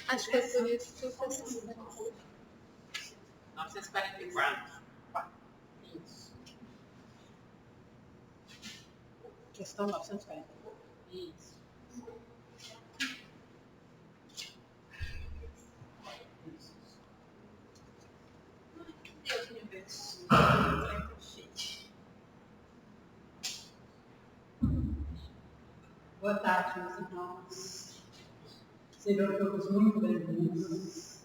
Acho que foi por isso que eu fiz assim. 944. Isso. Questão 940. Isso. Deus me abençoe. Boa tarde, meus irmãos. Sejam todos muito bem-vindos.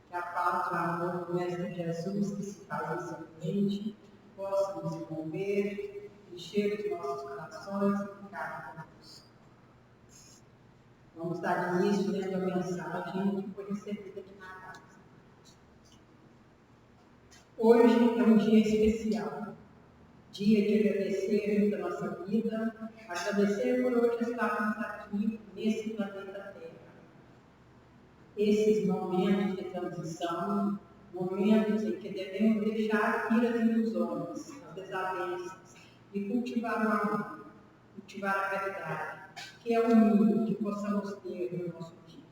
Que a paz e o amor do Mestre Jesus, que se faz em seu mente, possa nos envolver, encher os nossos corações e ficar conosco. Vamos dar início lendo a mensagem que foi recebida aqui na casa. Hoje é um dia especial, dia de agradecer pela nossa vida, agradecer por hoje estarmos aqui nesse planeta Terra. Esses momentos de transição, momentos em que devemos deixar ir as ilusões, as desavenças e cultivar o amor, cultivar a caridade, que é o mínimo que possamos ter no nosso dia.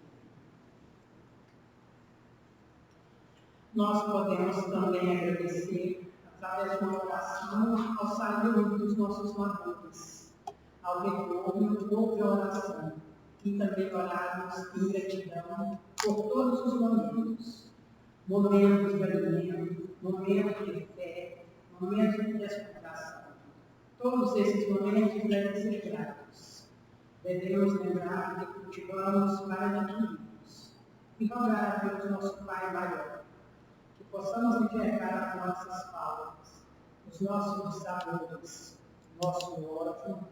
Nós podemos também agradecer, através de uma oração, ao sair dos nossos valores, ao retorno de outra oração, e também orarmos em gratidão por todos os momentos. Momentos de alimento, momentos de fé, momentos de descontração. Todos esses momentos devem ser gratos. Devemos lembrar que cultivamos para adquirirmos e rogar a Deus, nosso Pai maior, que possamos enxergar as nossas faltas, os nossos dissabores, nosso ódio,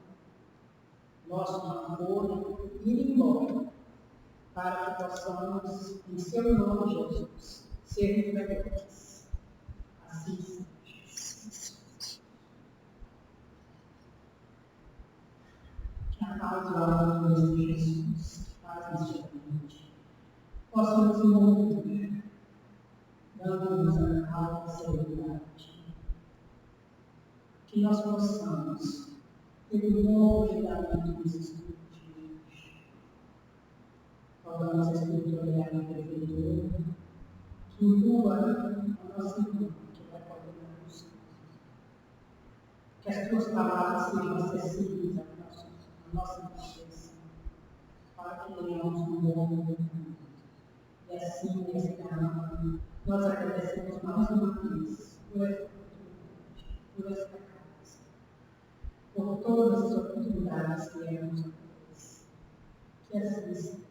nosso amor e ir embora, para que possamos, em seu nome, Jesus, ser melhores. Assim seja. Que a paz e o amor de Jesus, paz neste ambiente, possam nos envolver, dando-nos a calma e serenidade. Que nós possamos ter um bom cuidado dos estudos de hoje. Falamos a espiritualidade interventora, que inclua a nossa vida, que vai poder nos. Que as tuas palavras sejam acessíveis à nossa consciência, para que tenhamos um bom momento. E assim, nesse canal, nós agradecemos mais uma vez por esta oportunidade, por esta casa, por todas as oportunidades que éramos a todos. Que assim seja.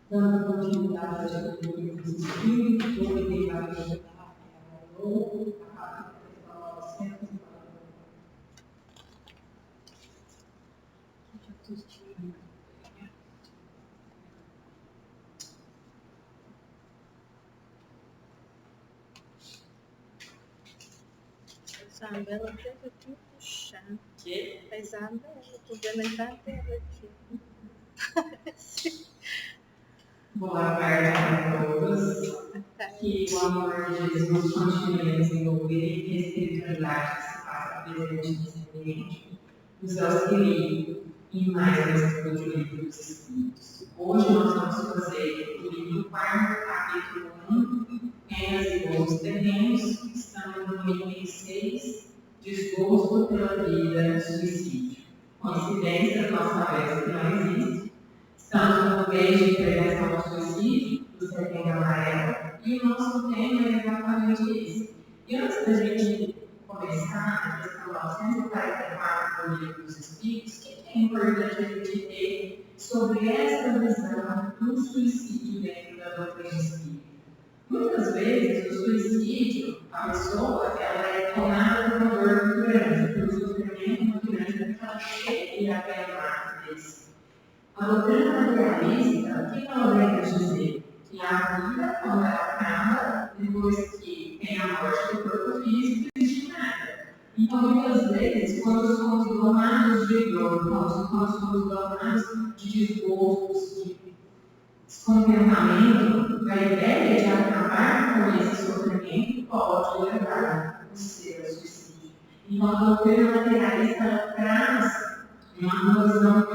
Dando continuidade a este livro dos Espíritos, vou dedicar a Deus a capítulo 940. Isabela teve aqui puxar. Que? A Isabela, tô vendo a Isabela aqui. Boa tarde a todos. Que o amor de Jesus continue a desenvolver e que a espiritualidade se faça presente nesse ambiente, nos auxilie em mais um estudo do livro dos Espíritos. Hoje nós vamos fazer o livro 4, capítulo 1, Terras e Bons Terrenos. Estamos no item 6, Desgosto pela vida, suicídio. Coincidência, nós sabemos que não existe. Estamos no mês de prevenção ao suicídio, do Setembro Amarelo, e o nosso tema é exatamente esse. E antes da gente começar a questão 944 do Livro dos Espíritos, o que é importante a gente ter sobre essa visão do suicídio dentro da doutrina espírita? Muitas vezes, o suicídio, a pessoa, ela é tomada por uma dor muito grande, por um sofrimento muito grande, porque ela chega e até a desse. A doutrina materialista, o que ela vem dizer? Que a vida, quando ela vezes, quando somos domados de dor, quando somos domados de desgostos, de descontentamento, a ideia de acabar com esse sofrimento pode levar o seu suicídio. Então, a doutrina materialista traz uma visão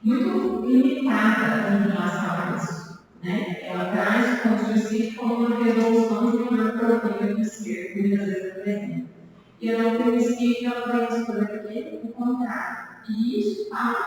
muito limitada em relação a isso. Né? Ela traz o suicídio como uma resolução de uma problema do ser, que muitas vezes apresenta. E a doutrina espírita ela vai expor aqui o contrário. E isso está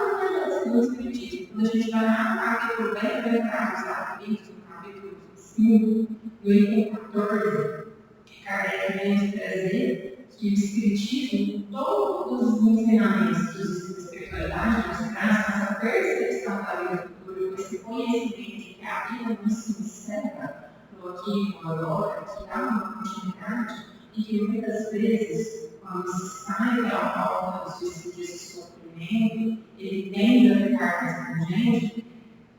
no Espiritismo. Quando a gente vai lá no capítulo 10, vai entrar nos capítulos, no capítulo 5, no item 14, que Kardec vem nos trazer que o Espiritismo, todos os ensinamentos da espiritualidade, nos traz essa percepção da vida futura, esse conhecimento de que a vida não se encerra no aqui, no agora, que há uma continuidade, e que muitas vezes, quando se sai da alta desse sofrimento, ele tende a ficar mais pungente,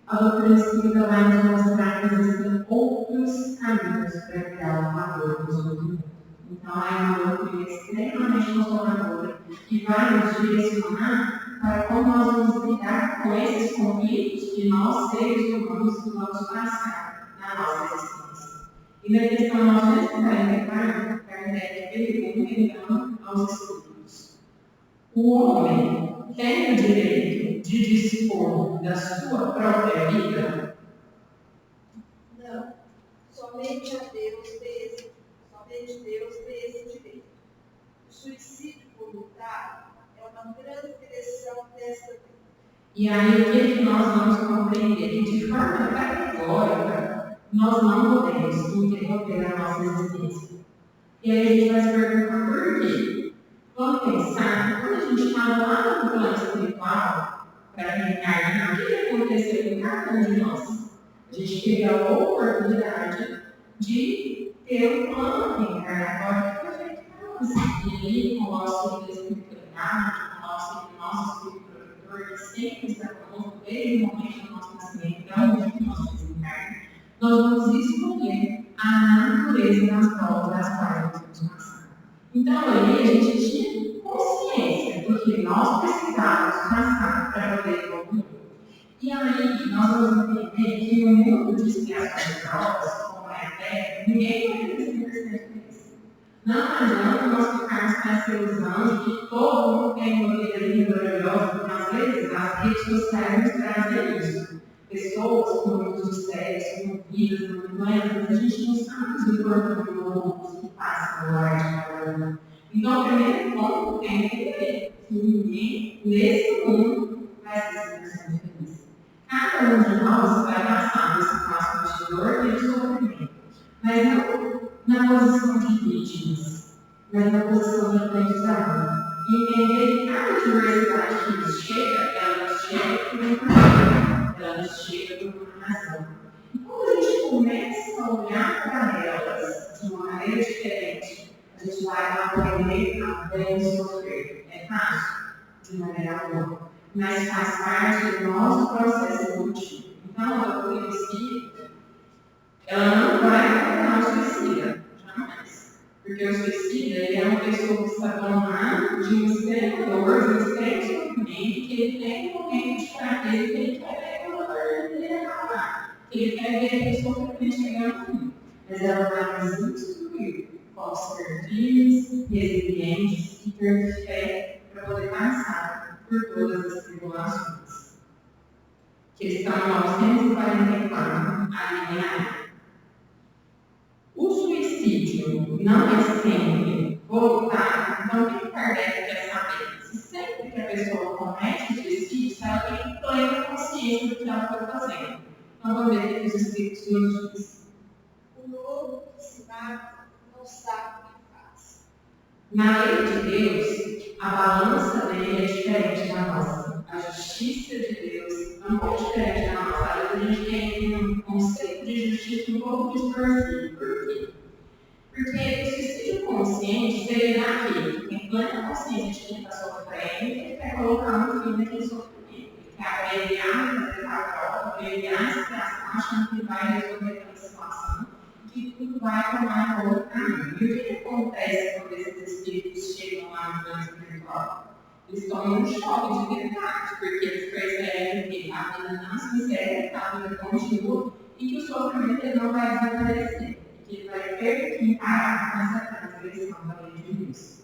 a doutrina espírita vai nos mostrar que existem outros caminhos para criar o valor do sofrimento. Então, é uma doutrina extremamente consoladora que vai nos direcionar para como nós vamos lidar com esses conflitos que nós, seres humanos, vamos passar na nossa existência. E na questão 944, Kardec pergunta então aos espíritos: o homem tem o direito de dispor da sua própria vida? Não. Somente Deus tem esse direito. O suicídio voluntário é uma transgressão dessa lei. E aí, o que nós vamos compreender? Que de forma categórica, nós não podemos interromper a nossa existência. E aí a gente vai se perguntar por quê? Vamos pensar, quando a gente estava lá no plano espiritual, para reencarnar, o que aconteceu com cada um de nós? A gente teve a oportunidade de ter um plano reencarnatório que foi feito para nós. E aí, com o nosso espiritualidade, com o nosso espírito protetor, que sempre está conosco desde o momento do nosso nascimento, para onde nós desencarnamos, nós vamos escolher a natureza das provas das quais nós vamos passar. Então, aí a gente tinha consciência do que nós precisávamos passar para poder evoluir. E aí, nós vamos entender que no mundo de expiação de provas, como é a Terra, ninguém vai ter 100% disso. Não adianta nós ficarmos com essa ilusão de que todo mundo tem uma vida linda, maravilhosa, porque às vezes as redes sociais nos trazem isso. Pessoas com muitos mistérios, com vidas, com doenças, a gente não sabe os importantes que passam no ar de cada um. Então, o primeiro ponto é entender que ninguém nesse mundo vai ser 100% feliz. Cada um de nós vai passar nesse passo de dor e de sofrimento, mas não na posição de vítimas, mas na posição de aprendizado. E entender que cada diversidade que nos chega, ela nos chega por um problema, ela nos chega por uma razão. E quando a gente começa a olhar para elas de uma maneira diferente, a gente vai aprender a bem sofrer. É fácil? De maneira alguma. Mas faz parte do nosso processo evolutivo. Então, a doutrina espírita, ela não vai tratar o suicida, jamais. Porque o suicida ele é uma pessoa que está tomada de um extremo dor, de um extremo sofrimento, que ele tem um momento de fraqueza, que ele quer ver aquela dor dele acabar, que ele quer ver aquele sofrimento chegar no fim. Mas ela vai nos instruir como ser firmes, resilientes e ter fé para poder passar por todas as tribulações. Questão 944, a linha A. O suicídio não é sempre voluntário. Então, o que Kardec quer saber? Se sempre que a pessoa comete o suicídio, se ela tem plena consciência do que ela está fazendo. Então, vamos ver o que os Espíritos nos dizem. O louco que se mata não sabe o que faz. Na lei de Deus, a balança dele é diferente da nossa. A justiça de Deus é um pouco diferente da nossa. A gente tem um conceito de justiça um pouco distorcido. Por quê? Porque o suicídio consciente seria aquele que tem plena consciência de quem está sofrendo e que quer colocar um fim naquele sofrimento. Ele quer abreviar, fazer a prova, abreviar essa situação, achando que vai resolver aquela situação, que tudo vai tomar outro caminho. E o que acontece quando esses espíritos chegam espiritual. Eles tomam um choque de verdade, porque eles percebem que a vida não se encerra, que a vida continua e que o sofrimento ele não vai desaparecer, que ele vai ter que parar com essa transgressão da lei de Deus.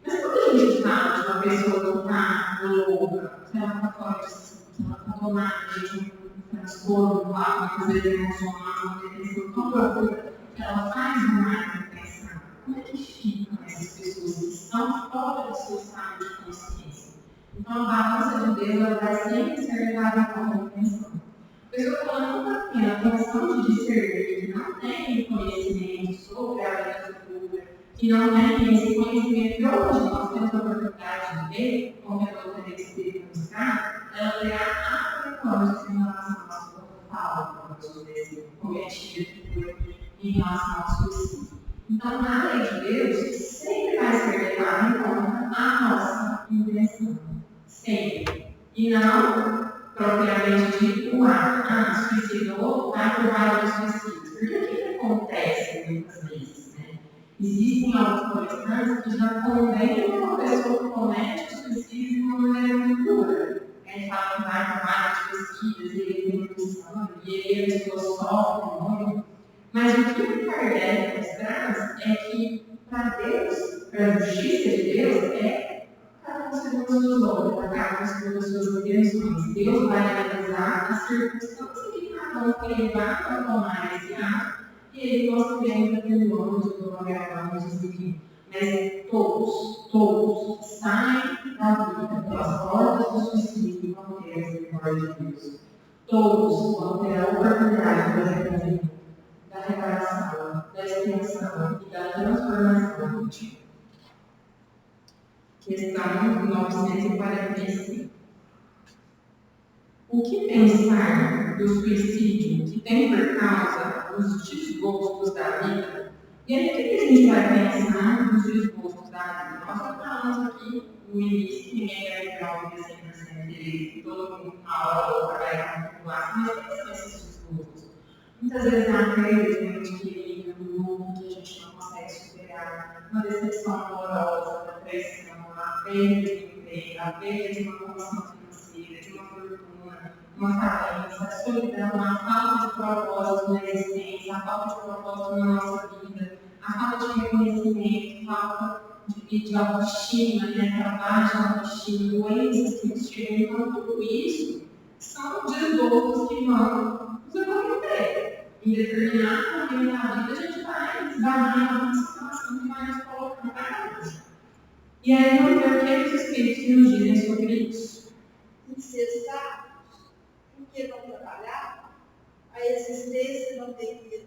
Mas quando a gente fala de uma pessoa que está louca, se ela está fora de si, se ela está tomada de um transtorno, uma coisa emocional, uma depressão tão profunda, que ela faz uma intervenção, como é que ficam essas pessoas que estão fora do seu estado de consciência? Então, a balança de Deus ela vai sempre ser levada como atenção. A pessoa que ela não tem a função de discernir, que não tem conhecimento sobre a vida futura, que não tem esse conhecimento que hoje nós temos a oportunidade de ver, como a doutora de Espírito nos traz, ela terá aprendizagem em relação à sua fala, cometida que foi em relação ao suicídio. Então, na lei de Deus, sempre vai ser levada em conta a nossa intenção. Sempre. E não propriamente dito, suicidou, vai por vários suicídios. Porque o que acontece muitas vezes? Existem alguns protestantes que já condenam uma pessoa que comete o suicídio de uma maneira muito dura. A gente fala que vai por várias pesquisas, ele tem nutrição, e a pessoa sofre muito. Mas o que o Kardec nos traz é que, para Deus, para a justiça de Deus, é cada um segundo as suas obras, cada um segundo as suas intenções. Deus vai analisar as circunstâncias que cada um tem levado a tomar esse ato, e ele gosta bem daquele nome de glória, enfim. Mas todos saem da vida pelas portas do suicídio e vão ter a misericórdia de Deus. Todos vão ter a oportunidade de arrependimento, da reparação, da expiação e da transformação. Questão 945. O que pensar do suicídio que tem por causa os desgostos da vida? E aí, o que a gente vai pensar nos desgostos da vida? Nós já falamos aqui no início que ninguém deve ter algo de 100% direito, todo mundo na hora ou trabalhar com população, mas quais são esses desgostos? Muitas vezes há uma perda de muito querido, um mundo que a gente não consegue superar, uma decepção amorosa, uma traição, a perda de emprego, a perda de uma condição financeira, de uma fortuna, uma carência, a solidão, a falta de propósito na existência, a falta de propósito na nossa vida, a falta de reconhecimento, falta de autoestima, aquela baixa autoestima, doenças que nos chegam. Então, tudo isso são desgostos que vão nos acontecer. Em determinado momento da vida, a gente vai esbarrar em uma situação que vai nos colocar para baixo. E aí, vamos ver o que os Espíritos nos dizem sobre isso. Incessados, porque não trabalhar, a existência não teria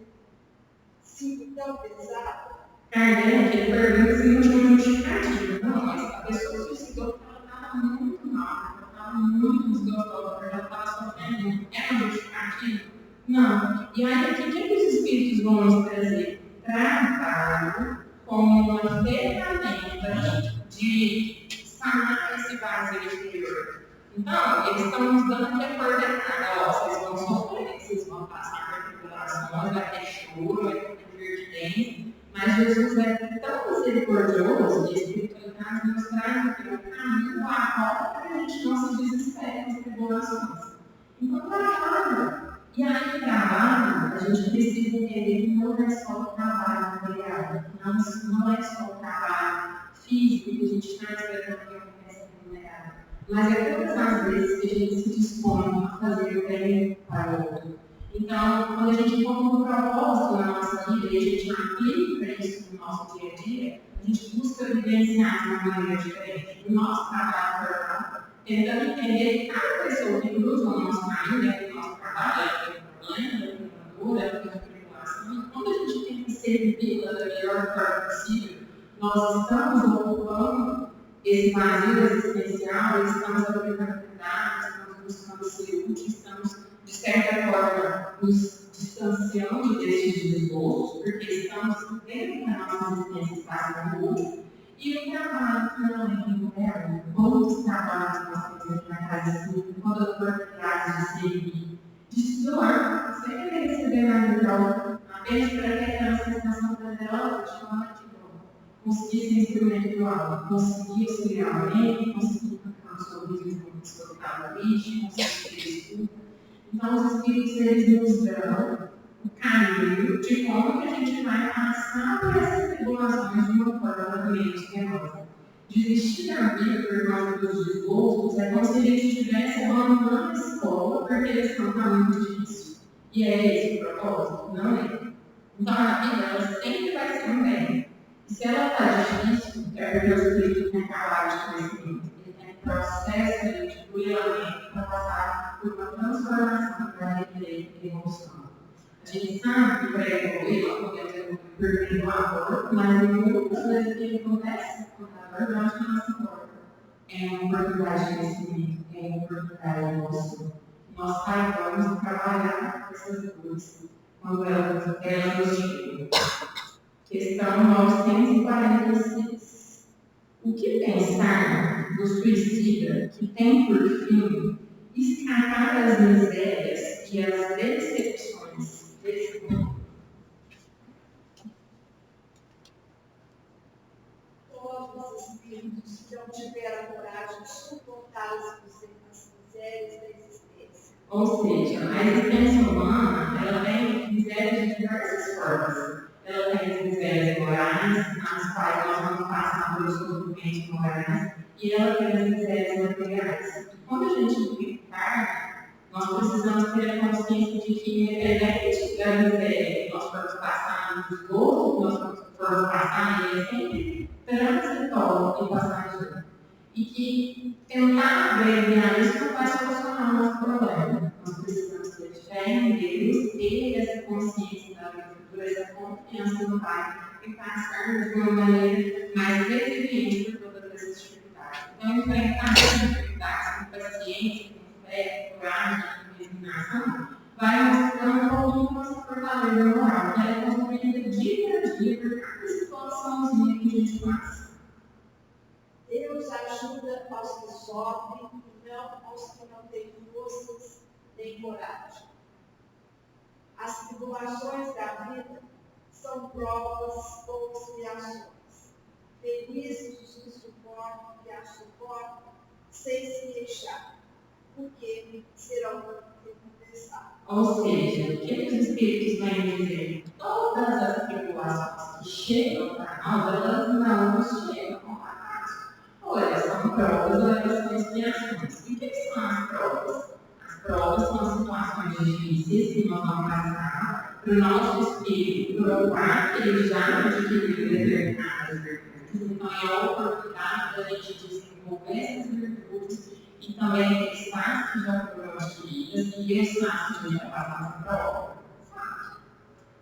sido tão pesada. Kardec pergunta se não tinha um justificativo. Não, mas a pessoa suicidou porque ela estava muito mal, ela estava muito desgostosa, ela estava sofrendo muito. É um justificativo? Não. E aí, o que os Espíritos vão nos trazer? Trabalho como uma ferramenta de sanar esse vazio exterior. Então, eles estão nos dando aqui a coordenada. Vocês vão sofrer, vocês vão passar por tribulações, vai ter choro, vai ter divertidência. Mas Jesus é tão misericordioso e a espiritualidade nos traz aqui um caminho a qual para que a gente não se desespere nas tribulações. Então, trabalho. E aí, trabalho, a gente precisa entender que não é só o trabalho material, não é só o trabalho físico que a gente está esperando que aconteça remunerado, mas é todas as vezes que a gente se dispõe a fazer o bem para o outro. Então, quando a gente põe um propósito na nossa vida e a gente aplica isso no nosso dia a dia, a gente busca vivenciar de uma maneira diferente. O nosso trabalho corporal, tentando entender que cada pessoa que cruza o nosso caminho, o nosso trabalho, é problema, é dor, é tribulação, e quando a gente tem que servi-la da melhor forma possível, nós estamos ocupando esse vazio existencial, estamos aplicando cuidado, estamos buscando ser úteis, estamos, de certa forma, nos distanciando desses desgostos, porque estamos vendo que a nossa existência está sendo útil. E o trabalho que não é remunerado, outros trabalhos nós temos aqui na casa, quando a oportunidade de servir, de se doar, sem querer receber nada de troca, apenas para que aquela sensação prazerosa de uma conseguissem experimento dual, conseguir auxiliar alguém, conseguir cantar um sorriso com uma pessoa que estava triste, conseguir ter escuta. Então, os espíritos, eles nos dão o caminho de como que a gente vai passar por essas tribulações de uma forma menos penosa. Desistir da vida por causa dos outros é como se a gente estivesse abandonando a escola porque eles estão muito difícil. E é esse o propósito? Não é. Então, a vida, ela sempre vai ser um bem. E se ela está difícil, é porque o espírito tem acabado de conhecimento. Ele tem um processo de burilamento para passar por uma transformação para requerer evolução. A gente sabe que para evoluir, nós podemos evoluir por meio do amor, mas muitas vezes o que acontece quando a dor bate na nossa porta é uma oportunidade de crescimento, é uma oportunidade de evolução. Nós saibamos trabalhar com essas dores quando elas nos chegam. Questão 946. O que pensar do suicida que tem por fim escapar das misérias e as decepções desse mundo? Todos os espíritos que não tiveram coragem de suportar as misérias da existência. Ou seja, a existência humana, ela tem misérias de diversas formas. Ela tem as misérias morais, nas quais nós vamos passar pelos sofrimentos morais, e ela tem as misérias materiais. Quando a gente encarna, nós precisamos ter a consciência de que, independente da miséria que nós vamos passar nos outros, nós vamos passar, e é sempre transitório e passageiro. E que tentar abreviar isso não vai solucionar o nosso problema. Nós precisamos ter fé em Deus, ter essa consciência da vida, essa confiança no Pai, e passarmos de uma maneira mais resiliente por todas essas dificuldades. Então, enfrentar essas dificuldades com paciência, com fé, com coragem, com resignação, vai mostrando um pouquinho nossa fortaleza moral, que ela é construída dia a dia por cada situaçãozinha que a gente passa. Deus ajuda aos que sofrem e não aos que não têm forças nem coragem. As tribulações da vida são provas ou expiações. Felizes os que suportam e as suportam sem se queixar, porque serão recompensados. Ou seja, o que os Espíritos vêm dizer? Todas as tribulações que chegam para nós, elas não nos chegam com acaso. Ou elas são provas ou elas são expiações. E o que são as provas? As provas são situações difíceis que nós vamos passar para o nosso espírito provar que ele já adquiriu determinadas virtudes. Então, é a oportunidade da gente desenvolver essas virtudes e também espaços que já foram adquiridas e espaços que a gente vai passar por prova.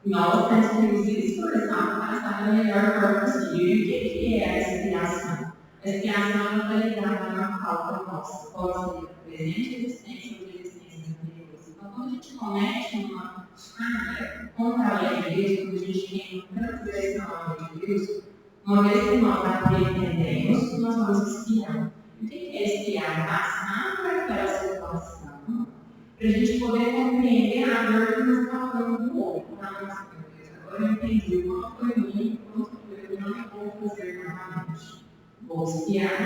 Nós temos que nos esforçar para passar da melhor forma possível. E o que é a expiação? A expiação não está ligada na falta nossa, pode ser presente existência ou existência anteriores. Então, quando a gente comete uma falha contra a lei de Deus, quando a gente tem uma transgressão à lei de Deus, uma vez que nós aprendemos, nós vamos expiar. O que é expiar? Passar por aquela situação para a gente poder compreender a dor que nós estamos falando do outro. Agora eu entendi o quanto foi ruim, o quanto foi, eu não vou fazer novamente. Vou expiar,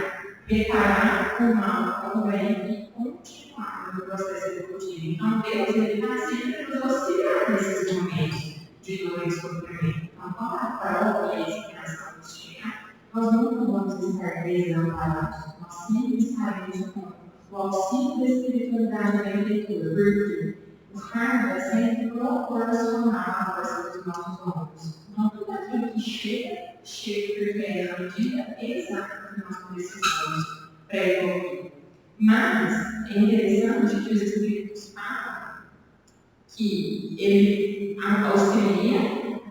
preparar o mal como bem e continuar no processo evolutivo. Então, Deus está sempre nos auxiliar nesses momentos de dor e sofrimento. Então, quando a prova e a expiação chegar, nós nunca vamos estar desamparados. Nós sempre estaremos com o auxílio da espiritualidade da leitura, porque o karma sempre proporcionar a força dos nossos ombros. Então, tudo aquilo que chega porque é a medida exata que nós precisamos para evoluir. Mas é interessante que os Espíritos falam que ele auxilia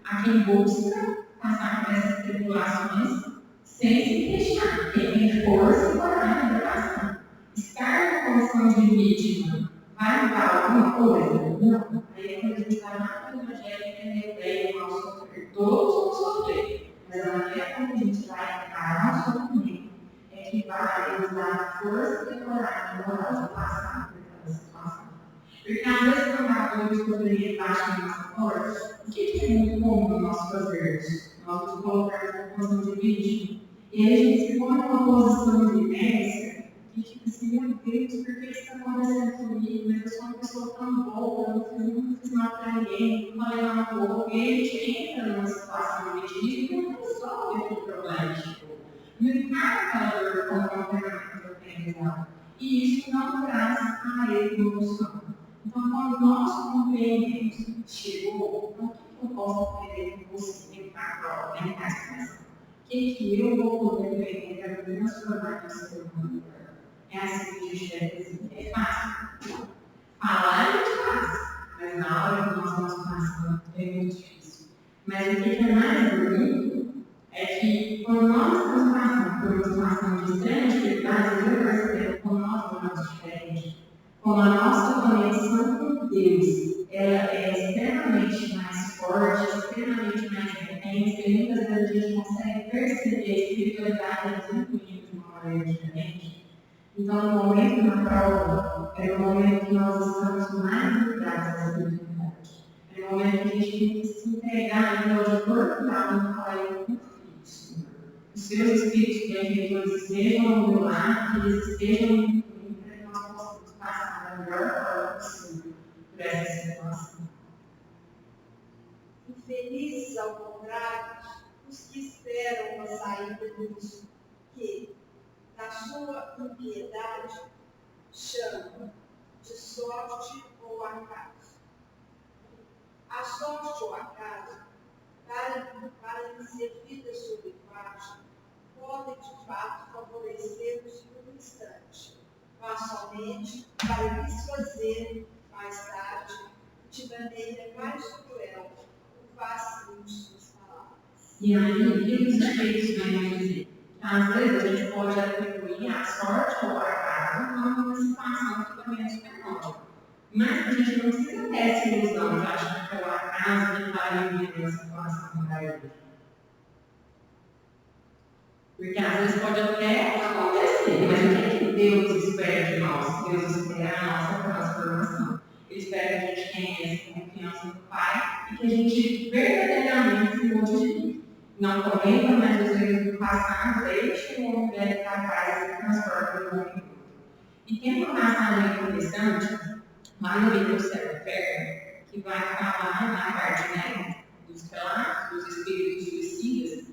a quem busca passar por essas tribulações sem se queixar, quem tem força e coragem para passar. Estar na condição de vítima vai mudar alguma coisa? Não. Aí quando a gente está lá no Evangelho, entender bem o mal sofrer. Todos vão sofrer, mas a maneira como a gente vai encarar o sofrimento é que vai nos dar força e coragem moral de passar por aquela situação. Porque às vezes quando a dor e o sofrimento baixam na nossa porta, o que é muito comum nós fazermos? Nós nos colocarmos na posição de vítima. E aí a gente se põe numa posição de inércia e fica assim, meu Deus, por que isso está acontecendo comigo? Mas eu sou uma pessoa tão boa, eu não fiz nada para ninguém, não falei nada boa. E aí a gente entra numa situação de vitimismo e não resolve aquele problema. Não encara aquela dor como uma ferramenta organizada. E isso não traz a evolução. Então, quando nós compreendemos que chegou, então o que eu posso aprender com você dentro da prova, dentro da situação? O que eu vou poder aprender para transformar o ser humano? É assim que a gente deve dizer. É fácil. Falar é fácil, mas na hora que nós estamos passando é muito difícil. Mas o que é mais bonito é que quando nós estamos passando por uma situação de extrema dificuldade, eu percebo como nós vamos diferente. Como a nossa conexão com Deus ela é extremamente mais forte, extremamente mais intensa, e muitas vezes a gente consegue perceber a espiritualidade fluindo de uma maneira diferente. Então, no momento da prova, é o momento que nós estamos mais ligados à espiritualidade. É o momento que a gente tem que se entregar em Deus de corpo e alma e falar: eu confio, Senhor. Os seus espíritos benfeitores estejam ao meu lado, que eles estejam em mim, para que nós possamos passar da melhor forma possível por essa situação. Infelizes, ao contrário, os que esperam uma saída disso, que, da sua impiedade, chamam de sorte ou acaso. A sorte ou acaso, para lhe ser vida sob parte, podem de fato favorecer-nos por um instante, mas somente para lhes fazer, mais tarde, de maneira mais cruel, o vacilo de suas palavras. E aí, o que os espíritos vêm dizer? Às vezes a gente pode atribuir a sorte ou a acaso a uma situação que também é fenômeno. Mas a gente não precisa ter essa ilusão de achar que é o acaso que está vivendo a situação da igreja. Porque às vezes pode até acontecer, mas o que Deus espera de nós? Deus espera a nossa transformação. Ele espera que a gente tenha essa confiança no Pai e que a gente verdadeiramente se modifique. Não cometa mais os erros do passado, deixe o homem velho para trás e transforme o homem. E tem uma passagem interessante, lá no livro do Céu e Inferno, que vai falar na parte dos relatos dos espíritos suicidas,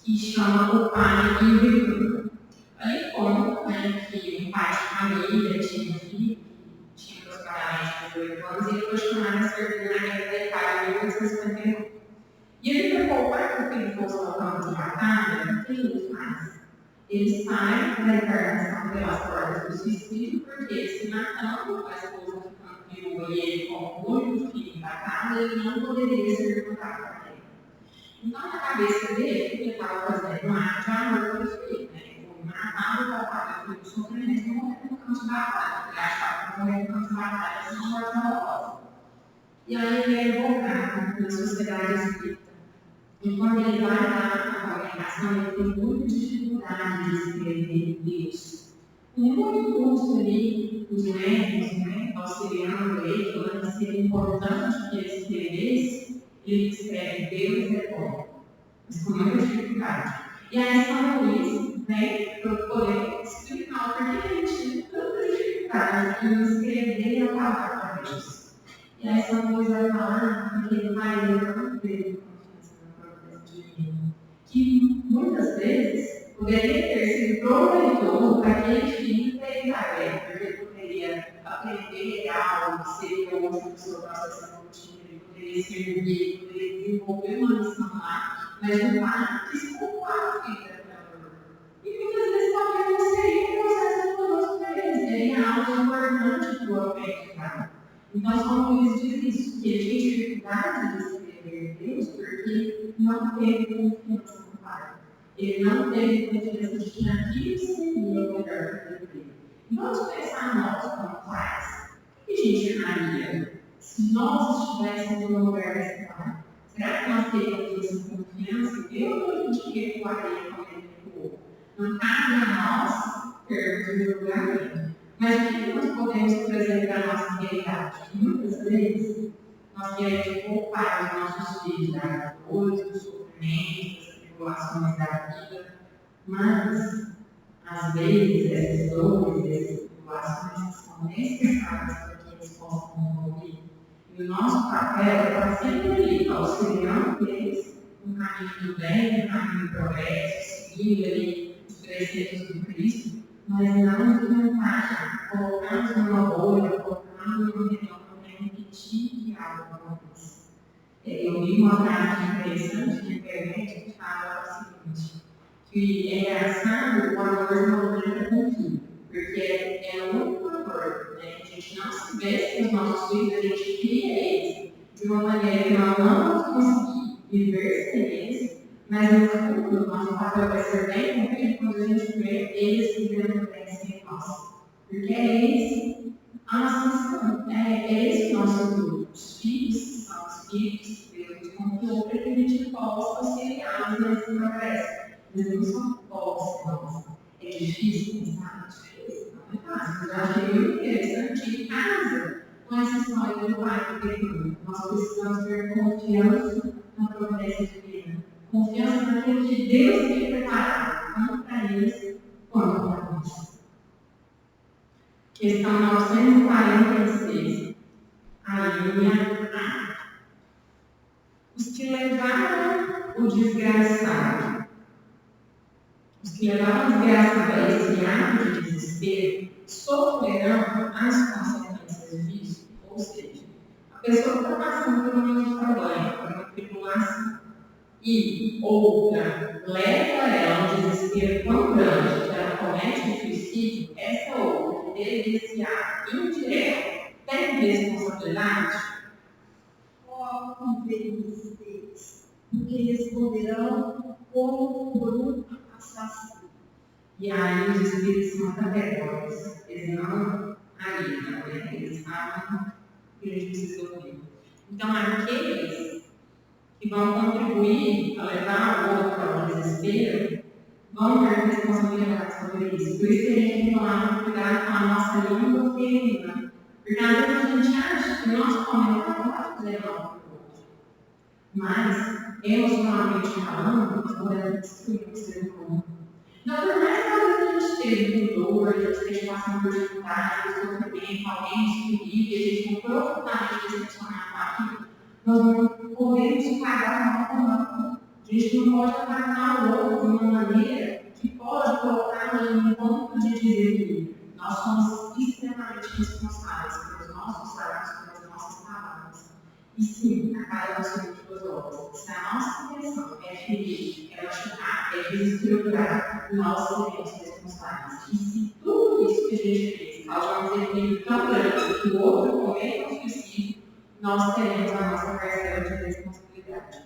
que chama o pai e o irmão. Aí conta que um pai de família tinha um filho, que tinha aproximadamente 18 anos, e ele foi chamado a servir na guerra da Itália em 1851. E ele levou o pai para que ele fosse ao campo de batalha. O que ele faz? Ele sai da encarnação pelas portas do suicídio, porque se matando, a esposa ficando viúva e ele com o único filho da casa, ele não poderia ser levantado para ele. Então, na cabeça dele, ele estava fazendo um ato de amor pelo filho, né? Ele matava o papai do filho do sofrimento e morreu no campo de batalha. Ele achava que morrer no campo de batalha era uma morte dolorosa. E aí ele é evocado na sociedade espírita. E quando ele vai lá na congregação, ele tem muita dificuldade de escrever Deus. Com muito custo ali, os médicos, auxiliando ele, falando que seria importante que ele escrevesse, ele escreve Deus é bom, mas com muita dificuldade. E aí São Luís vem para poder explicar porque ele tinha tanta dificuldade em escrever a palavra para Deus. E aí São Luís vai falar que ele vai não ter que muitas vezes poderia ter sido proveitoso para aquele filho ter Isabel, porque ele poderia aprender algo, seria uma pessoa processando rotina, ele poderia servir, poderia desenvolver uma missão lá, mas o pai quis culpar o filho daquela dor. E muitas vezes talvez não seria um processo doloroso para eles, seria algo importante para o aprendizado. Então, São Luís diz isso, que ele tinha dificuldade de escrever Deus porque não teve confiança no Pai. Ele não teve confiança de que aquilo seria o melhor para ele. E vamos pensar nós como pais. O que a gente faria se nós estivéssemos no lugar desse pai? Será que nós teríamos essa confiança? Eu não indiquei que o areia como ele ficou. Não cabe a nós termos o julgamento. Mas o que nós podemos trazer para a nossa realidade? Muitas vezes nós queremos poupar os nossos filhos da dor, dos sofrimentos, das tribulações da vida, Mas, às vezes, essas dores, essas tribulações são necessárias para que eles possam evoluir. E o nosso papel está sempre ali, auxiliando eles no caminho do bem, no caminho do progresso, seguindo ali os preceitos do Cristo, mas não de vantagem, colocando numa bolha, colocando numa reunião para repetir que algo acontece. Eu vi uma frase interessante na internet que fala o seguinte, que é engraçado o amor de uma maneira com o filho, porque é o único amor, né? A gente não se vê com os nossos filhos, a gente cria eles de uma maneira que nós não vamos conseguir viver sem eles, mas no fundo, nosso papel vai ser bem cumprido quando a gente vê eles vivendo bem sem nós. Porque é esse a nossa missão, é esse o nosso futuro. Os filhos são os filhos que Deus nos confiou para que a gente possa auxiliá-los nesse progresso. Eles não são povos nós. É difícil, sabe? Não é fácil. Eu achei muito interessante em casa com essa história do pai do pequeno. Nós precisamos ter confiança na providência divina. Confiança naquilo que Deus tem preparado, tanto para eles quanto para nós. Questão 946. A linha A. Os que levaram o desgraçado. Os que levaram o desgraçado a esse ato de desespero sofrerão as consequências disso. Ou seja, a pessoa está passando por um problema, por uma tribulação, e outra leva ela a um desespero tão grande que ela comete o suicídio, essa outra que teve esse ato indireto tem responsabilidade? Qual deles deles? Porque responderão como um grupo assassino. E aí os espíritos são categóricos, eles não alívio, né? Eles falam que a gente precisa ouvir. Então, aqueles que vão contribuir a levar o outro ao desespero vão ter responsabilidade sobre isso. Por isso que a gente tem que tomar cuidado com a nossa língua feminina. Porque às vezes a gente acha que o nosso comentário pode fazer mal para o outro. Mas, emocionalmente falando, nós podemos destruir o ser humano. Então, por mais que a gente esteja com dor, a gente esteja passando por dificuldade, por sofrimento, alguém discutir, a gente não profundamente decepcionado com aquilo, nós não podemos pagar mal com mal. A gente não pode tratar o outro de uma maneira que pode colocar em ponto de dizer que nós somos extremamente responsáveis pelos nossos atos, pelas nossas palavras. E sim, a cada um são duas obras. Se a nossa intenção é ferir, é machucar, é desestruturar, nós seremos responsáveis. E se tudo isso que a gente fez causar um efeito tão grande que o outro cometa um suicídio, nós teremos a nossa parcela de responsabilidade.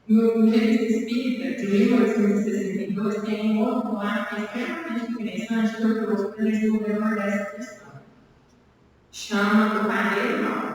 No Revista Espírita, de 1862, tem um outro lá que é extremamente interessante que eu trouxe para responder uma dessa questão. Chama o Padeiro Mal.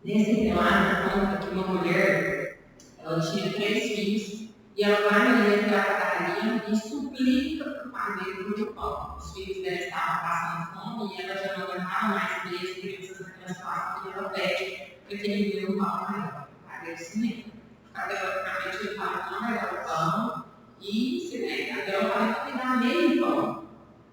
Nesse relato, conta que uma mulher, ela tinha 3 filhos, e ela vai ali para a padaria e suplica para o padeiro do pão. Os filhos dela estavam passando fome e ela já não aguentava mais ver as crianças naquela situação, e ela pede para que ele dê um pão para ela. O padeiro se nega. Categoricamente ele fala que não vai dar o pão e se nega. Então ela fala que dá meio pão,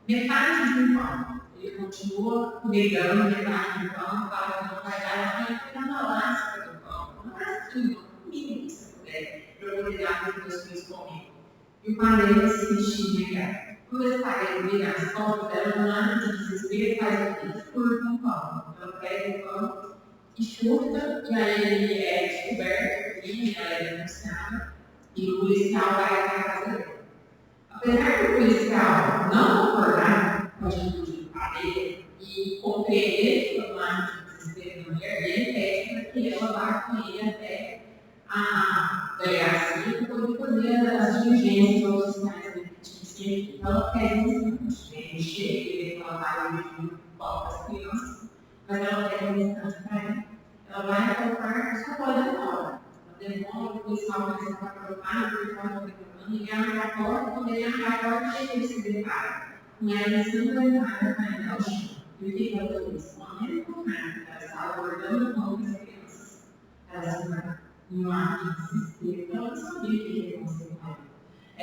metade de um pão. Ele continua negando metade do pão, fala que não vai dar, ela vai ficar na lasca do pão. Não é assim, não mínimo que você puder, para poder dar para os meus filhos comer. E o padeiro insiste em negar. Quando esse padeiro vira as costas dela, não nada de desespero, faz o quê? Furta um pão. Ela pega o pão e furta, e aí ele é descoberto, crime, ela é denunciada, e o policial vai até a casa dela. Apesar do policial não concordar com a atitude do padeiro e compreender que o lado de desespero da mulher, ele pede para que ela vá com ele até a delegacia para poder fazer as diligências oficiais da penitenciária. Então, ela pede um instante. Ele chega, ele fala, vai dirigir o pão para as crianças, mas ela pede um instante para ela. Ela vai até o quarto, só pode ir embora. Ela demora, o policial começa a preocupar, o policial não demorando, e ela abre a porta, quando ele abre a porta, ele se depara com ela ensanguentada caindo ao chão. E o que ela fez? Quando ele tocar, ela estava guardando o pão das crianças. Ela se dá um ato de desespero, ela não sabia o que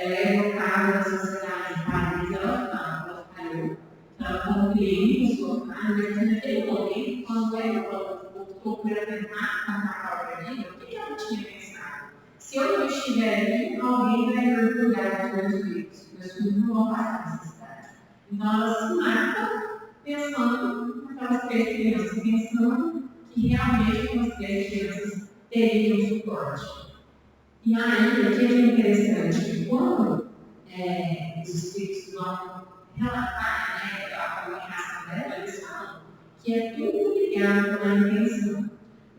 ela é evocada na sociedade de Paris, ela falhou. Ela compreende o seu pai, mas naquele momento, quando ela optou por tentar cantar a própria vida, o que ela tinha pensado? Se eu não estiver ali, alguém vai orgulhar dos meus filhos. Meus filhos não vão passar necessidade. Então ela se mata pensando naquelas 3 crianças, pensando que realmente aquelas 3 crianças teriam suporte. E aí, o que é interessante? Quando os espíritos vão relatar a comunicação dela, eles falam que é tudo ligado à intenção.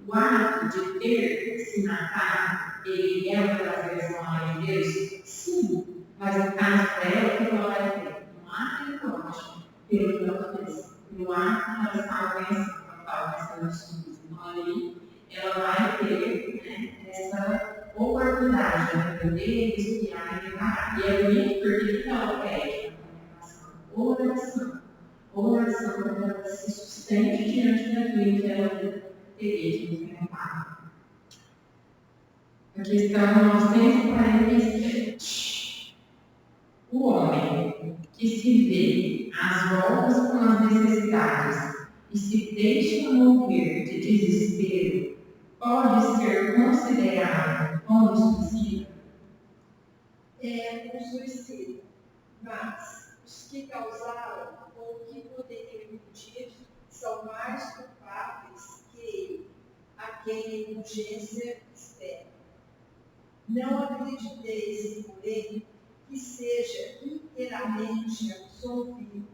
O ato de ter se matado, ele é uma transgressão de Deus? Sim, mas no caso dela, o que ela vai ter? Um ato de morte, pelo que ela fez. No ato que ela estava pensando, ela estava pensando nos filhos. Então, ali, ela vai ter essa oportunidade de aprender, estudar e preparar. E é bonito porque ela pede oração para que ela se sustente diante daquilo que ela teria que enfrentar. A questão 947. O homem que se vê às voltas com as necessidades e se deixa mover de desespero pode ser considerado como suicida? É um suicídio, mas os que causaram ou que poderiam impedir são mais culpáveis que ele, a quem a indulgência espera. Não acrediteis, porém, que seja inteiramente absolvido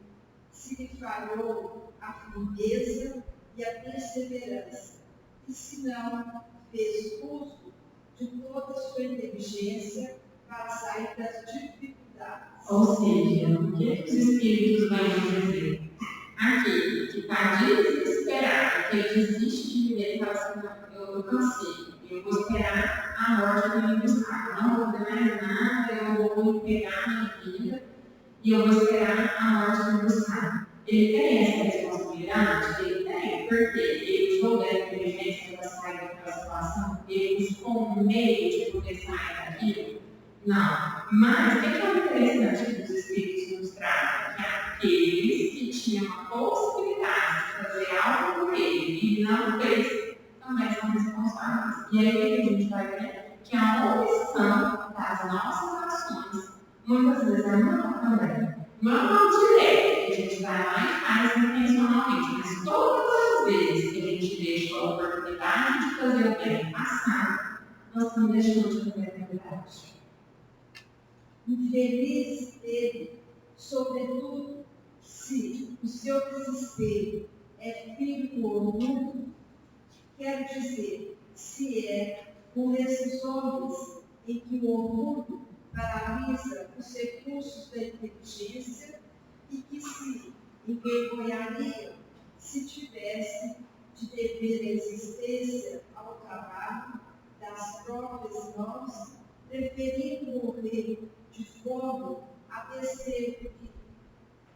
se lhe falhou a firmeza e a perseverança, e se não fez uso de toda a sua inteligência para sair das dificuldades. Ou seja, o que os espíritos vão dizer? Aquele que está desesperado, que ele desiste de viver, fala assim, eu cansei, eu vou esperar a morte do me buscar, não vou fazer mais nada, eu vou pegar minha vida e eu vou esperar a morte do me buscar. Ele tem essa responsabilidade? Ele tem, porque ele usou da inteligência para sair daquela situação, ele buscou um meio de poder sair daquilo. Não, mas o que é interessante que os espíritos nos trazem? Que aqueles que tinham a possibilidade de fazer algo por ele e não fez, também são responsáveis. E aí a gente vai ver que a omissão das nossas ações, muitas vezes é não também. Não é mal direto, que a gente vai lá e faz intencionalmente, mas todas as vezes que a gente deixa a oportunidade de fazer o bem passar, nós estamos deixando de fazer a verdade. Infeliz ele, sobretudo, se o seu desespero é filho do orgulho, quer dizer, se é um desses homens em que o orgulho paralisa os recursos da inteligência e que se envergonharia se tivesse de dever a existência ao trabalho das próprias mãos, preferindo morrer de fome a descer do que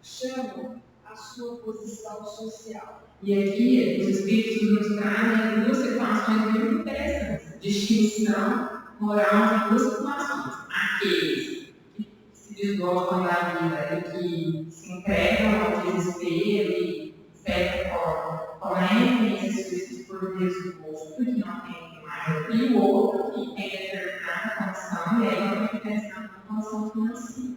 chamam a sua posição social. E aqui, os espíritos nos trazem 2 situações muito interessantes. Distinção moral de 2 situações. Aqueles que se desgostam da vida e que se entregam ao desespero e, de certa forma, cometem esses suicídios por desgosto, porque não tem mais. E o outro que tem determinada condição, e aí eu fico pensando na condição financeira.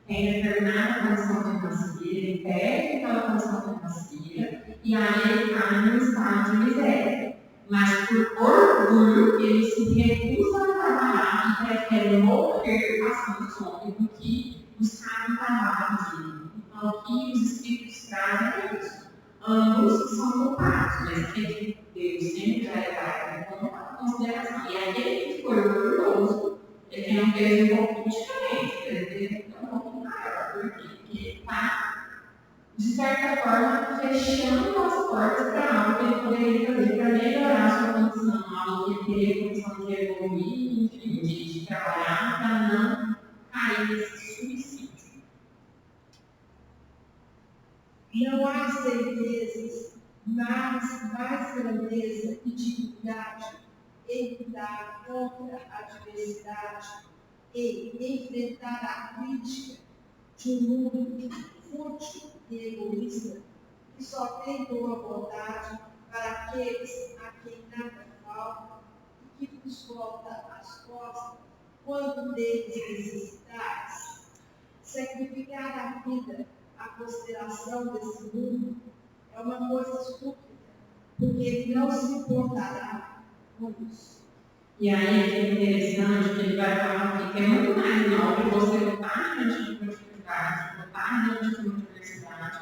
Tem determinada condição financeira, ele perde aquela condição financeira, e aí ele está num estado de miséria. Mas por orgulho, ele se recusa a trabalhar e prefere morrer passando fome do que buscar um trabalho digno. Então, o que os espíritos trazem é isso. Ambos são culpados, mas que Deus sempre vai levar em consideração. E aquele que foi orgulhoso, ele tem um peso um pouquinho diferente, ele tem um pouquinho maior, porque ele está, de certa forma, fechando as portas para algo que ele poderia fazer para melhorar a sua condição, algo que ele teria condição de evoluir, enfim, de trabalhar para não cair nesse suicídio. Não há certezas, mas mais grandeza e dignidade em lutar contra a adversidade, e enfrentar a crítica de um mundo fútil e egoísta, que só tem boa vontade para aqueles a quem nada falta e que nos volta as costas quando deles necessitares. Sacrificar a vida à consideração desse mundo é uma coisa estúpida, porque ele não se importará com isso. E aí é interessante que ele vai falar aqui que é muito mais nobre você lutar diante de dificuldade, lutar diante de uma adversidade,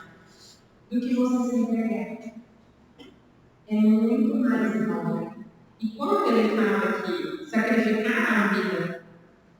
do que você se entregar. É muito mais nobre. E quando ele fala que sacrificar a vida,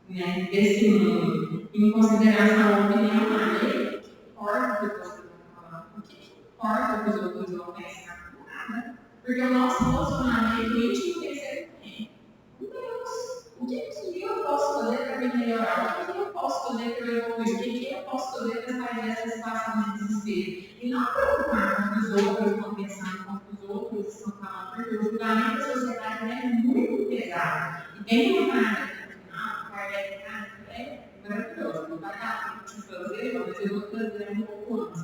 né, desse mundo em consideração à opinião alheia, que importa o que você vai falar, o que importa o que os outros vão pensar? Nada. Porque o nosso relacionamento íntimo tem que ser quem? Com Deus. O que eu posso fazer para me melhorar? O que eu posso fazer para eu evoluir? O que eu posso fazer para sair dessa situação de desespero? E não preocupar com os outros estão pensando, com os outros estão falando, porque o julgamento da sociedade é muito pesado. E tem uma frase aqui no final, que é maravilhosa, não vai dar para te fazer, mas eu vou trazer um pouco antes,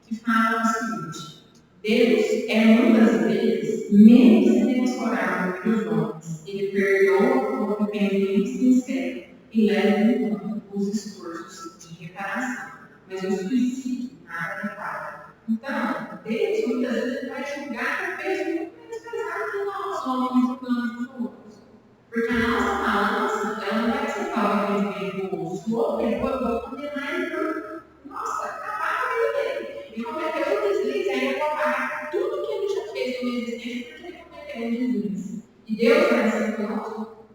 que fala o seguinte: Deus é muitas vezes menos demonstrável que os homens. Ele perdoa o arrependimento sincero e leva em conta os esforços de reparação. Mas o suicídio nada repara. Então, Deus muitas vezes vai julgar que fez muito menos pesado que nós, homens julgamos os outros. Porque a nossa balança, ela não vai ser o arrependimento do outro. O outro, ele foi condenar ele por, nossa, acabar com a vida dele. Ele cometeu um deslize, aí eu vou pagar tudo que ele já fez na minha existência porque ele cometeu um deslize. E Deus vai ser conosco?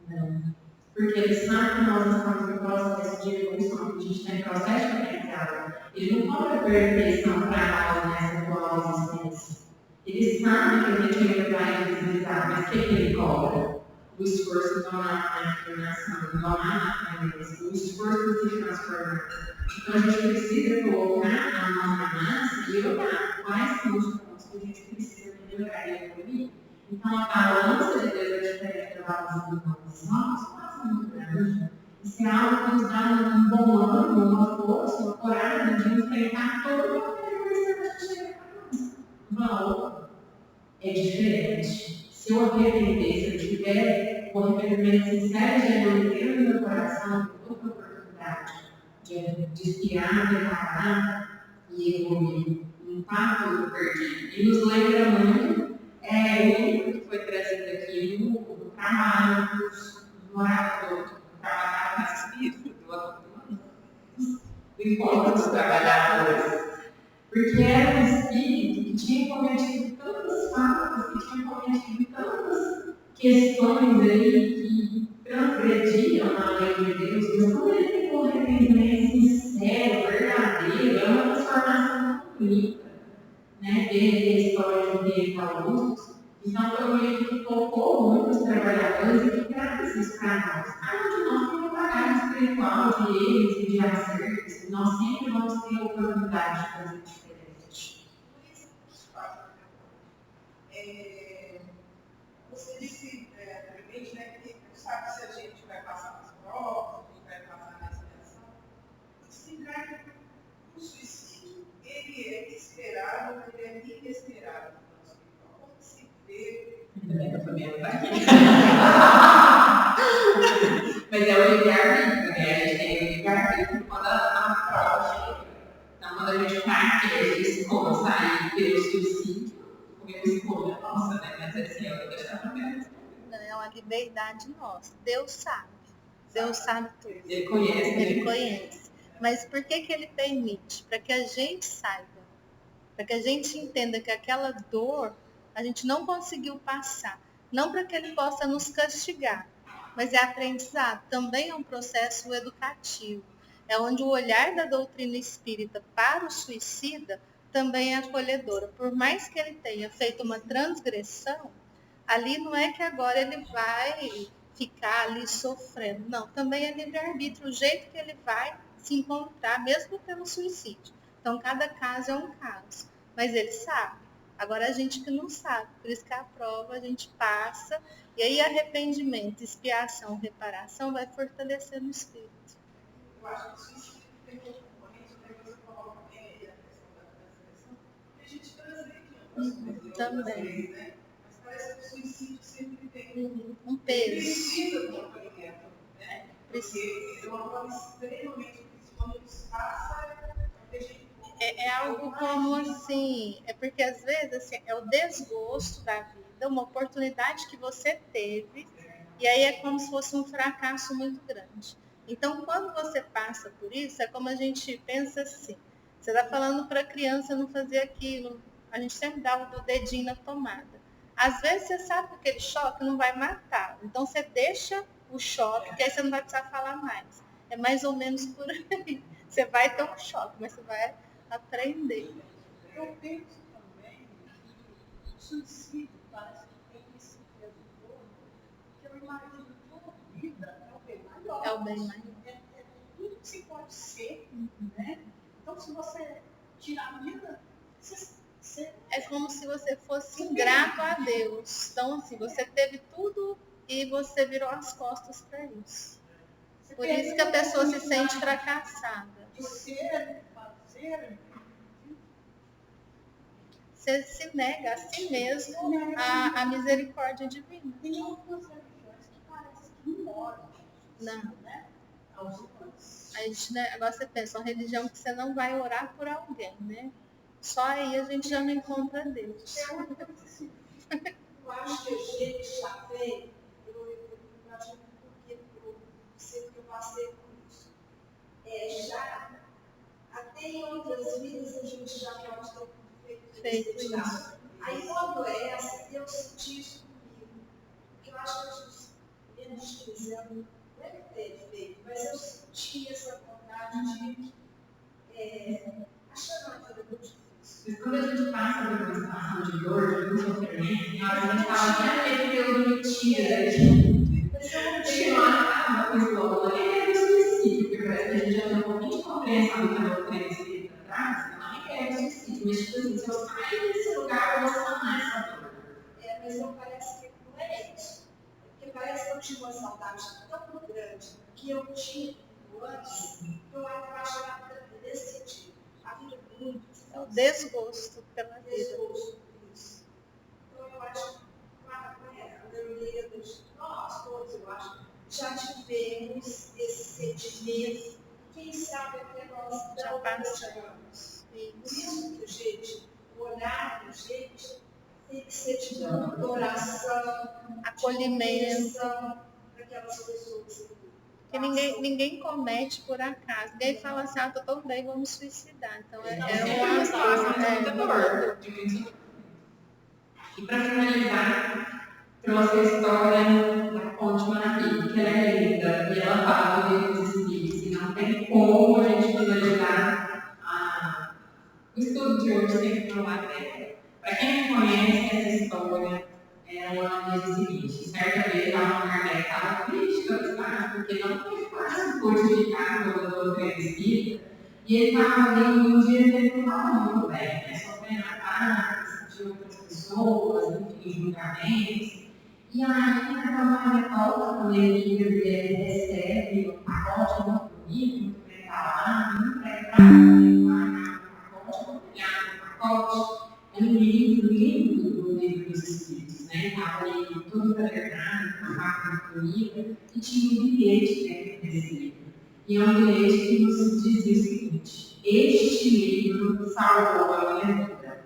Não. Porque Ele sabe que nós estamos em processo de evolução, que a gente está em processo de aprendizado. Ele não cobra perfeição para nós nessa atual existência. Ele sabe que a gente ainda vai deslizar, mas o que Ele cobra? O esforço de tomar a informação, de tomar a cabeça, o esforço de se transformar. Então a gente precisa colocar a mão na massa e olhar quais são os pontos que a gente precisa melhorar e evoluir. Então a balança de Deus é diferente da balança dos homens. Nós passamos muito grande. Isso é algo que nos dá um bom ânimo, uma força, uma coragem de enfrentar todo o que a gente chega para nós. O valor é diferente. Se eu arrepender, se eu tiver o arrependimento sincero de evoluir no meu coração, eu dou a oportunidade de espiar, preparar e evoluir. Não está tudo perdido. E nos lembra muito o livro que foi trazido aqui do trabalho dos moradores, do trabalhar com espírito, do encontro dos trabalhadores. Porque era um espírito que tinha cometido tantas faltas, que tinha cometido tantas questões aí que transgrediam a lei de Deus, mas quando ele tem um arrependimento sincero, verdadeiro, é uma transformação bonita, né? Desde a história de Diego Augusto. Então, foi um livro que tocou muitos trabalhadores e que traz isso para nós. Além de nós temos bagagem espiritual de erros e de acertos, nós sempre vamos ter a oportunidade de fazer diferente. Você disse anteriormente, né, que não sabe se a gente vai passar nas provas, se a gente vai passar na expiação. Se trata do suicídio, ele é esperado, ele é inesperado. Como se vê? A família está aqui. Mas é o livre-arbítrio, né? A gente tem o livre-arbítrio quando a prova chega. Então, quando a gente está aqui, a gente escolhe sair pelo suicídio, como eu escolho, nossa, né? Mas assim, eu vou deixar para mim. Não, é uma liberdade nossa. Deus sabe. Deus sabe tudo. Ele conhece. Ele conhece. Mas por que Ele permite? Para que a gente saiba. Para que a gente entenda que aquela dor a gente não conseguiu passar. Não para que Ele possa nos castigar, mas é aprendizado. Também é um processo educativo. É onde o olhar da doutrina espírita para o suicida também é acolhedora. Por mais que ele tenha feito uma transgressão, ali não é que agora ele vai ficar ali sofrendo. Não, também é livre-arbítrio, o jeito que ele vai se encontrar, mesmo pelo suicídio. Então, cada caso é um caso. Mas ele sabe. Agora a gente que não sabe, por isso que a prova a gente passa, e aí arrependimento, expiação, reparação vai fortalecendo o espírito. Eu acho que isso tem um componente, né, que você coloca bem a questão da transgressão, que a gente transgride Também. Né? Mas parece que o suicídio sempre tem Um peso. precisa de um acolhimento, né? Porque é uma forma extremamente difícil. Quando isso passa, é algo como assim, é porque às vezes assim, é o desgosto da vida, uma oportunidade que você teve, e aí é como se fosse um fracasso muito grande. Então, quando você passa por isso, é como a gente pensa assim, você está falando para a criança não fazer aquilo, a gente sempre dá o dedinho na tomada. Às vezes você sabe que aquele choque não vai matar, então você deixa o choque, que aí você não vai precisar falar mais. É mais ou menos por aí. Você vai ter um choque, mas você vai aprender. Eu penso também que o suicídio parece que tem esse peso todo, que eu imagino que a vida é o bem maior. É o bem maior. É tudo que se pode ser, né? Então, se você tira a vida, você é como se você fosse ingrato a Deus. Então, assim, você teve tudo e você virou as costas para isso. Por isso que a pessoa se sente fracassada. de ser, fazer, Você se nega a si mesmo a misericórdia divina. tem algumas religiões que parece que não oram, Não. né? Algumas. A gente, né, agora você pensa, uma religião que você não vai orar por alguém, né? Só aí a gente já não encontra Deus. Eu acho que a gente já tem, eu imagino porque eu sei que eu passei por isso. Já, até em outras vidas a gente já pode ter feito isso. Aí quando é essa, eu senti isso comigo. Eu acho que eu menos de 15 anos, não é que ter feito, mas eu senti essa vontade de achar uma vida muito difícil. Mas quando a gente passa por uma situação de dor, de sofrimento, na hora a gente fala que aquele período mentira, chega uma pessoa, ele é suicídio, porque parece que a gente já tem um pouquinho de compreensão do que a doutrina espírita traz, não é suicídio, mas tipo assim, se eu sair desse lugar, eu vou sanar essa dor. Mas não parece que não é isso. Porque parece que eu tinha uma saudade tão grande que eu tinha antes, que eu acho que a vida nesse sentido. A vida é muito difícil. É o desgosto pela vida. Desgosto por isso. Então eu acho que a maioria de nós todos, eu acho, já tivemos esse sentimento. Quem sabe até nós Já não passamos. Por isso que, gente, o olhar da gente tem que ser de adoração, Acolhimento. para aquelas pessoas Que ninguém comete por acaso. Ninguém fala assim, tô tão bem, vou me suicidar. Então é uma dor. E para finalizar, trouxe a história da Ponte Maravilha, que ela é linda, e ela fala do livro dos Espíritos, e não tem como a gente finalizar o estudo de hoje sem falar dela. Para quem não conhece essa história, ela diz o seguinte: certa vez a Kardec estava triste com a história, porque não foi fácil codificar toda a doutrina espírita, e ele estava ali um dia ele não estava muito bem, né? Sofrendo ataques de outras pessoas, enfim, julgamentos. E aí, naquela revolta, quando ele recebe um pacote muito bonito, muito preparado, muito preparado, pacote, é um livro lindo do livro dos Espíritos, né? Estava ali todo encadernado, com a capa muito bonita, e tinha um bilhete dentro desse livro. E é um bilhete que nos diz o seguinte: este livro salvou a minha vida.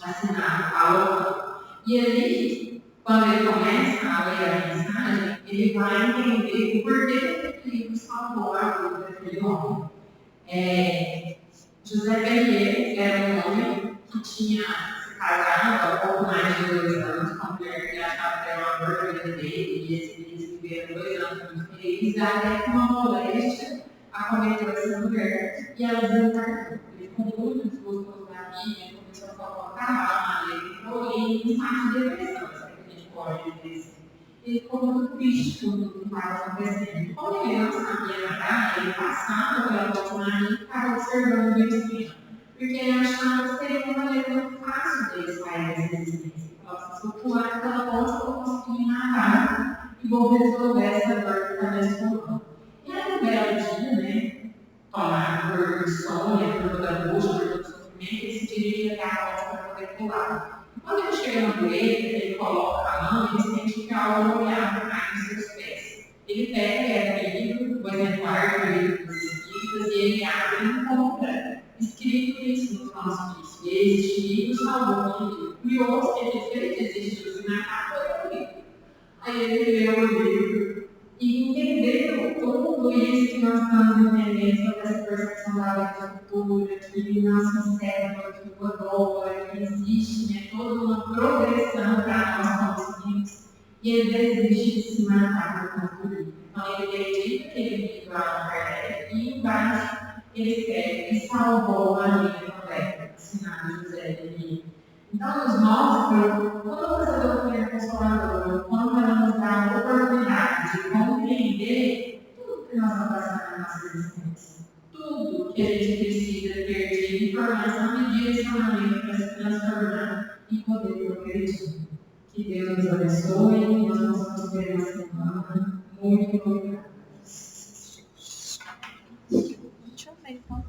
Assinado Paulo. E ali, quando ele começa a ler a mensagem, ele vai entender o porquê que aquele livro salvou a vida daquele homem. José Ferreira era um homem que tinha se casado há pouco mais de 2 anos com uma mulher que achava que era o amor da vida dele, e eles viveram 2 anos muito felizes, até que uma moléstia acometeu essa mulher e ela desencarnou. Ele ficou muito desgostoso da vida, começou a falar cavalo, ele ficou ali em estado de depressão, sabe que a gente pode dizer assim. Ele ficou muito triste com tudo que estava acontecendo. Como ele não sabia nadar, ele passava pela Ponte Maria e ficava observando o vencimento. Porque eu achava que seria uma maneira muito fácil deles saírem dessa resistência. Se eu pular aquela ponte, eu vou conseguir nadar e vou resolver essa dor que está me escondendo. E aí, um belo dia, né, tomar por insônia, por toda a angústia, por todo o sofrimento, ele se dirige até a ponte para poder pular. Quando ele chega na direita, ele coloca a mão e ele sente que a aula molhada cai nos seus pés. Ele pega aquele livro, o exemplar do livro dos Espíritas, e ele abre e encontra escrito isso no nosso livro. Este livro salvou o livro. E o outro que ele fez desistiu de matar foi o livro. Aí ele leu o livro e entendeu tudo isso que nós estamos entendendo sobre essa percepção da literatura, que nosso cérebro, que voadora, que existe, né, toda uma progressão para nós conseguirmos. E ele desiste de se matar por conta do livro. Então ele dedica aquele livro a Kardec e embaixo ele escreve que salvou a minha colega, assinado José de. Então, nos mostra toda essa doutrina consoladora, quando ela nos dá a oportunidade de compreender tudo que nós vamos passar na nossa existência. Tudo que a gente precisa ter de informação e direcionamento para se transformar e poder progredir. Que Deus nos abençoe e nós possamos ter uma semana muito obrigada. Deixa eu ver, então.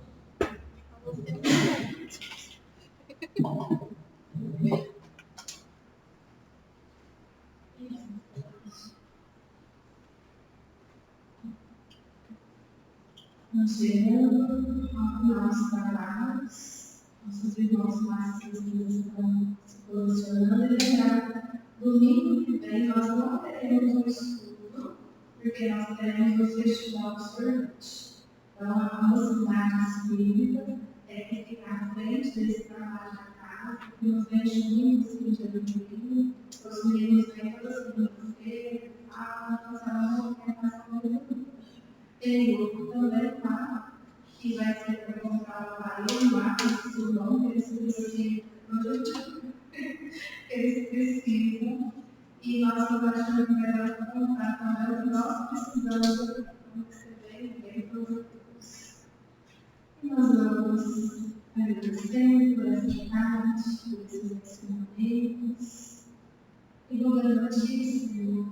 Nós chegamos ao final dos trabalhos, nossos irmãos máximos estão se posicionando e lembrar, domingo que vem nós não teremos um estudo, porque nós teremos o festival do sorvete. Então, a mocidade espírita é que ficar à frente desse trabalho da casa, que nos deixa muito assim, dia do domingo, os meninos vêm toda segunda-feira, nós vamos tentar fazer tudo. Tem outro também lá, que vai ser para comprar o aparelho lá, que não precisa de produto, eles precisam, e nós estamos achando que vai dar para comprar também o que nós precisamos receber bem para os outros. E nós vamos agradecer por essa tarde, por esses momentos, e vou garantir, Senhor,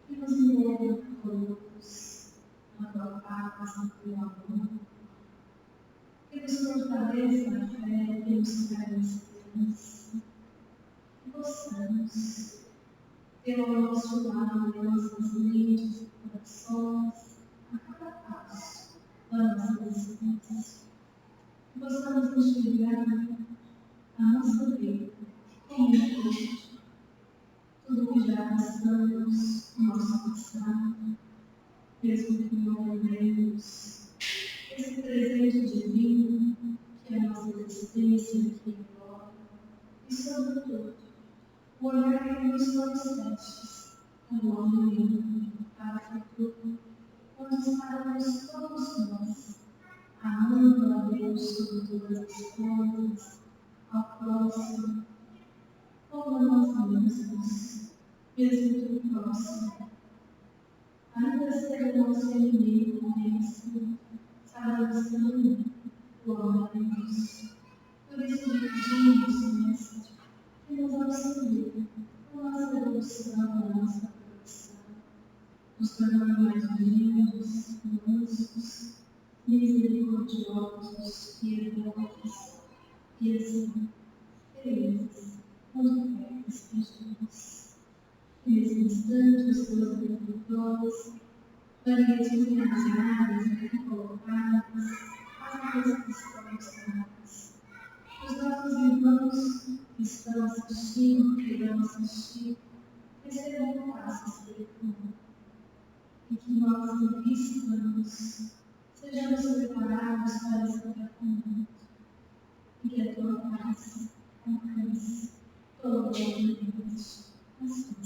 que nos envolva todos. Na tua paz, na tua amor, que nos fortaleça na fé, que nos traga esperança, que possamos ter ao nosso lado, em nossas mentes e corações, a cada passo da nossa existência, que possamos enxergar a nossa vida como um todo, tudo que já passamos, o nosso passado, mesmo que não lembremos esse presente divino que é a nossa existência aqui agora, e sobretudo, o olhar que nos fortalece ao longo do mundo, para o futuro, onde estaremos todos nós, amando a Deus sobre todas as coisas, ao próximo, como nós amamos, mesmo que o próximo. Ainda ser o nosso inimigo, conhecido, sabemos também o amor de Deus. Por isso pedimos, Mestre, que nos auxilie na nossa evolução, na nossa progressão, nos tornando mais humildes, mansos, misericordiosos, piedosos, e assim, felizes, onde quer que estejamos. Nesse instante, os teus agricultores, variedades encarnadas aqui colocadas, as mais que estão mostradas. Os nossos irmãos que estão assistindo, que irão assistir, recebam paz espiritual. E que nós invistamos, sejamos preparados para esse tratamento. E que a tua paz alcance todo o ambiente. Assim.